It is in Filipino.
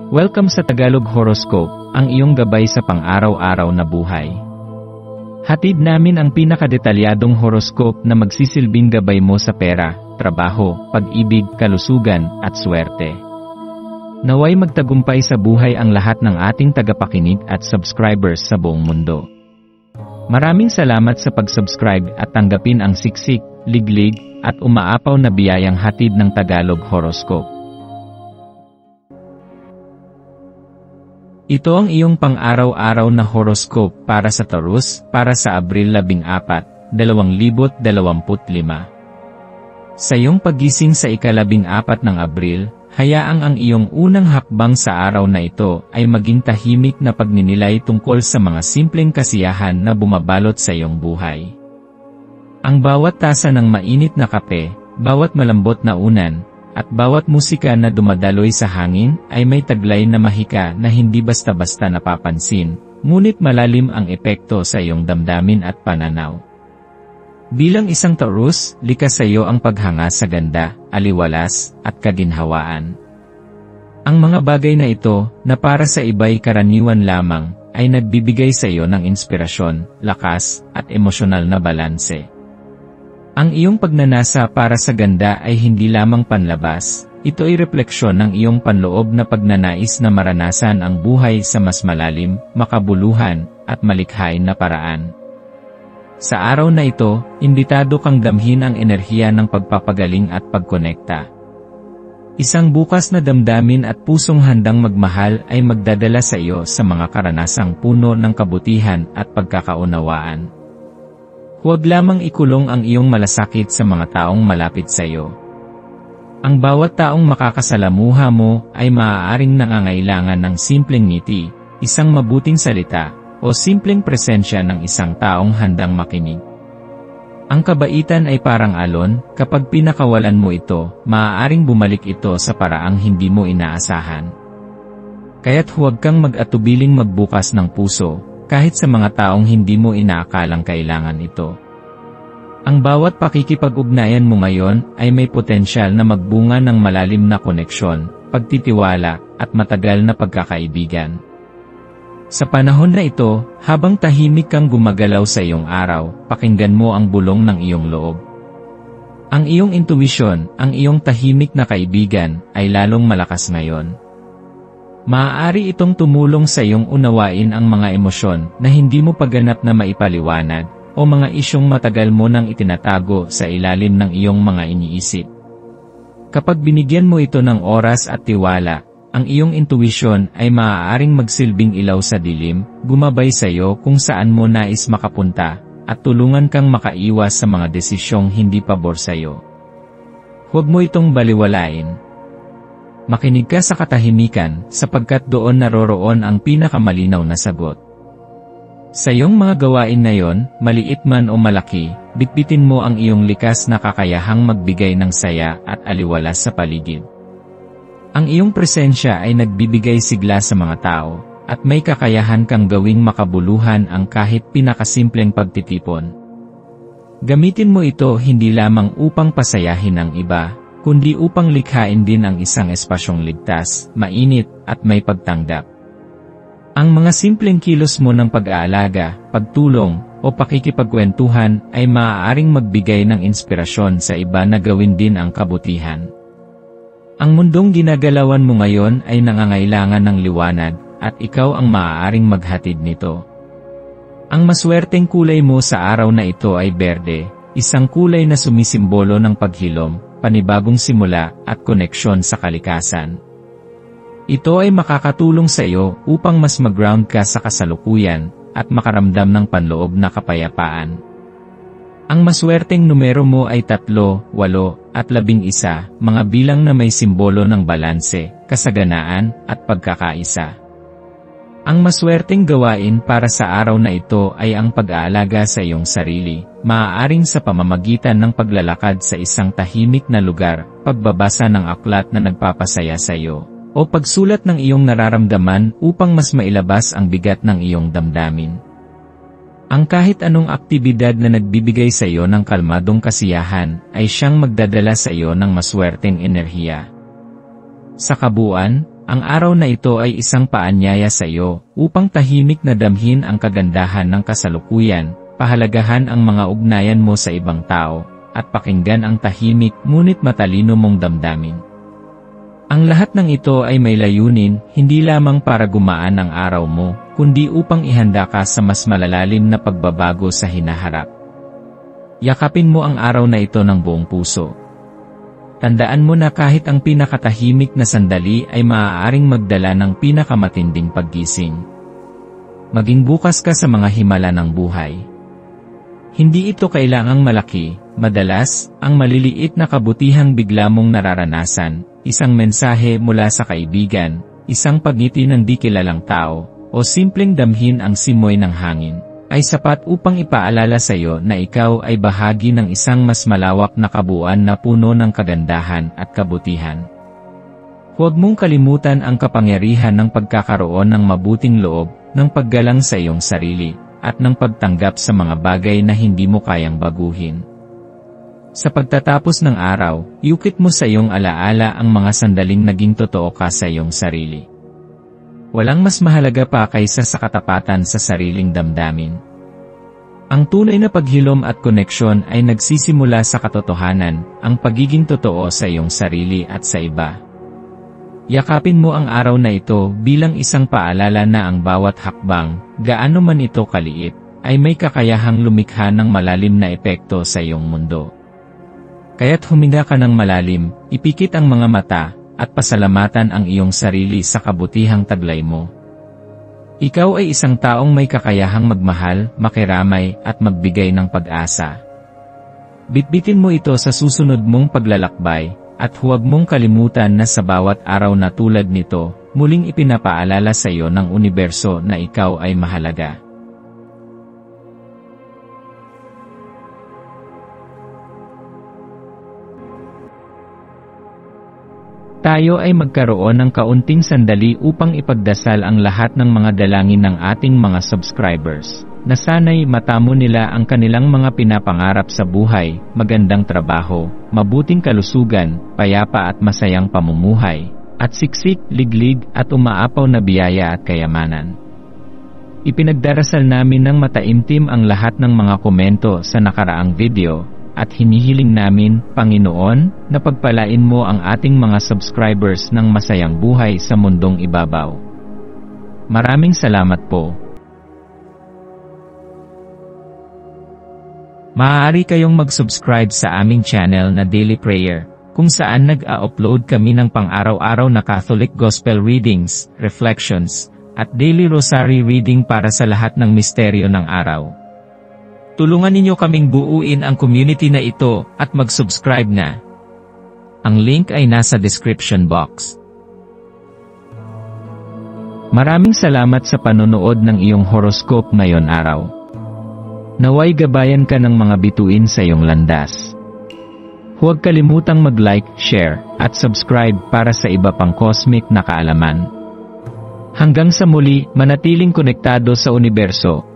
Welcome sa Tagalog Horoscope, ang iyong gabay sa pang-araw-araw na buhay. Hatid namin ang pinakadetalyadong horoscope na magsisilbing gabay mo sa pera, trabaho, pag-ibig, kalusugan, at swerte. Naway magtagumpay sa buhay ang lahat ng ating tagapakinig at subscribers sa buong mundo. Maraming salamat sa pag-subscribe at tanggapin ang siksik, liglig, at umaapaw na biyayang hatid ng Tagalog Horoscope. Ito ang iyong pang-araw-araw na horoscope para sa Taurus, para sa Abril 14, 2025. Sa iyong paggising sa ika-14 ng Abril, hayaang ang iyong unang hakbang sa araw na ito ay maging tahimik na pagninilay tungkol sa mga simpleng kasiyahan na bumabalot sa iyong buhay. Ang bawat tasa ng mainit na kape, bawat malambot na unan, at bawat musika na dumadaloy sa hangin ay may taglay na mahika na hindi basta-basta napapansin, ngunit malalim ang epekto sa iyong damdamin at pananaw. Bilang isang Taurus, likas sa iyo ang paghanga sa ganda, aliwalas, at kaginhawaan. Ang mga bagay na ito, na para sa iba'y karaniwan lamang, ay nagbibigay sa iyo ng inspirasyon, lakas, at emosyonal na balanse. Ang iyong pagnanasa para sa ganda ay hindi lamang panlabas, ito ay refleksyon ng iyong panloob na pagnanais na maranasan ang buhay sa mas malalim, makabuluhan, at malikhain na paraan. Sa araw na ito, imbitado kang damhin ang enerhiya ng pagpapagaling at pagkonekta. Isang bukas na damdamin at pusong handang magmahal ay magdadala sa iyo sa mga karanasang puno ng kabutihan at pagkakaunawaan. Huwag lamang ikulong ang iyong malasakit sa mga taong malapit sa iyo. Ang bawat taong makakasalamuha mo ay maaaring nangangailangan ng simpleng ngiti, isang mabuting salita, o simpleng presensya ng isang taong handang makinig. Ang kabaitan ay parang alon, kapag pinakawalan mo ito, maaaring bumalik ito sa paraang hindi mo inaasahan. Kaya't huwag kang mag-atubiling magbukas ng puso, kahit sa mga taong hindi mo inaakalang kailangan ito. Ang bawat pakikipag-ugnayan mo ngayon ay may potensyal na magbunga ng malalim na koneksyon, pagtitiwala, at matagal na pagkakaibigan. Sa panahon na ito, habang tahimik kang gumagalaw sa iyong araw, pakinggan mo ang bulong ng iyong loob. Ang iyong intuwisyon, ang iyong tahimik na kaibigan, ay lalong malakas ngayon. Maaari itong tumulong sa iyong unawain ang mga emosyon na hindi mo paganap na maipaliwanag, o mga isyong matagal mo nang itinatago sa ilalim ng iyong mga iniisip. Kapag binigyan mo ito ng oras at tiwala, ang iyong intuwisyon ay maaaring magsilbing ilaw sa dilim, gumabay sa iyo kung saan mo nais makapunta, at tulungan kang makaiwas sa mga desisyong hindi pabor sa iyo. Huwag mo itong baliwalain. Makinig ka sa katahimikan, sapagkat doon naroroon ang pinakamalinaw na sagot. Sa iyong mga gawain na yon, maliit man o malaki, bitbitin mo ang iyong likas na kakayahang magbigay ng saya at aliwalas sa paligid. Ang iyong presensya ay nagbibigay sigla sa mga tao, at may kakayahan kang gawing makabuluhan ang kahit pinakasimpleng pagtitipon. Gamitin mo ito hindi lamang upang pasayahin ang iba, kundi upang likhain din ang isang espasyong ligtas, mainit, at may pagtanggap. Ang mga simpleng kilos mo ng pag-aalaga, pagtulong, o pakikipagkwentuhan ay maaaring magbigay ng inspirasyon sa iba na gawin din ang kabutihan. Ang mundong ginagalawan mo ngayon ay nangangailangan ng liwanag, at ikaw ang maaaring maghatid nito. Ang maswerteng kulay mo sa araw na ito ay berde, isang kulay na sumisimbolo ng paghilom, panibagong simula, at koneksyon sa kalikasan. Ito ay makakatulong sa iyo upang mas mag-ground ka sa kasalukuyan, at makaramdam ng panloob na kapayapaan. Ang maswerteng numero mo ay 3, 8, at 11, mga bilang na may simbolo ng balanse, kasaganaan, at pagkakaisa. Ang maswerteng gawain para sa araw na ito ay ang pag-aalaga sa iyong sarili, maaaring sa pamamagitan ng paglalakad sa isang tahimik na lugar, pagbabasa ng aklat na nagpapasaya sa iyo, o pagsulat ng iyong nararamdaman upang mas mailabas ang bigat ng iyong damdamin. Ang kahit anong aktibidad na nagbibigay sa iyo ng kalmadong kasiyahan ay siyang magdadala sa iyo ng maswerteng enerhiya. Sa kabuuan, Ang araw na ito ay isang paanyaya sa iyo upang tahimik na damhin ang kagandahan ng kasalukuyan, pahalagahan ang mga ugnayan mo sa ibang tao, at pakinggan ang tahimik ngunit matalino mong damdamin. Ang lahat ng ito ay may layunin, hindi lamang para gumaan ang araw mo, kundi upang ihanda ka sa mas malalalim na pagbabago sa hinaharap. Yakapin mo ang araw na ito ng buong puso. Tandaan mo na kahit ang pinakatahimik na sandali ay maaaring magdala ng pinakamatinding paggising. Maging bukas ka sa mga himala ng buhay. Hindi ito kailangang malaki, madalas, ang maliliit na kabutihang bigla mong nararanasan, isang mensahe mula sa kaibigan, isang pagngiti ng di kilalang tao, o simpleng damhin ang simoy ng hangin, ay sapat upang ipaalala sa iyo na ikaw ay bahagi ng isang mas malawak na kabuuan na puno ng kagandahan at kabutihan. Huwag mong kalimutan ang kapangyarihan ng pagkakaroon ng mabuting loob, ng paggalang sa iyong sarili, at ng pagtanggap sa mga bagay na hindi mo kayang baguhin. Sa pagtatapos ng araw, iukit mo sa iyong alaala ang mga sandaling naging totoo ka sa iyong sarili. Walang mas mahalaga pa kaysa sa katapatan sa sariling damdamin. Ang tunay na paghilom at koneksyon ay nagsisimula sa katotohanan, ang pagiging totoo sa iyong sarili at sa iba. Yakapin mo ang araw na ito bilang isang paalala na ang bawat hakbang, gaano man ito kaliit, ay may kakayahang lumikha ng malalim na epekto sa iyong mundo. Kaya't huminga ka ng malalim, ipikit ang mga mata, at pasalamatan ang iyong sarili sa kabutihang taglay mo. Ikaw ay isang taong may kakayahang magmahal, makiramay, at magbigay ng pag-asa. Bitbitin mo ito sa susunod mong paglalakbay, at huwag mong kalimutan na sa bawat araw na tulad nito, muling ipinapaalala sa iyo ng universo na ikaw ay mahalaga. Tayo ay magkaroon ng kaunting sandali upang ipagdasal ang lahat ng mga dalangin ng ating mga subscribers, na sana'y matamo nila ang kanilang mga pinapangarap sa buhay, magandang trabaho, mabuting kalusugan, payapa at masayang pamumuhay, at siksik, liglig at umaapaw na biyaya at kayamanan. Ipinagdarasal namin ng mataimtim ang lahat ng mga komento sa nakaraang video, at hinihiling namin, Panginoon, na pagpalain mo ang ating mga subscribers ng masayang buhay sa mundong ibabaw. Maraming salamat po. Maaari kayong mag-subscribe sa aming channel na Daily Prayer, kung saan nag-a-upload kami ng pang-araw-araw na Catholic Gospel readings, reflections, at daily rosary reading para sa lahat ng misteryo ng araw. Tulungan ninyo kaming buuin ang community na ito at mag-subscribe na. Ang link ay nasa description box. Maraming salamat sa panonood ng iyong horoscope ngayon araw. Naway gabayan ka ng mga bituin sa iyong landas. Huwag kalimutang mag-like, share, at subscribe para sa iba pang cosmic na kaalaman. Hanggang sa muli, manatiling konektado sa universo.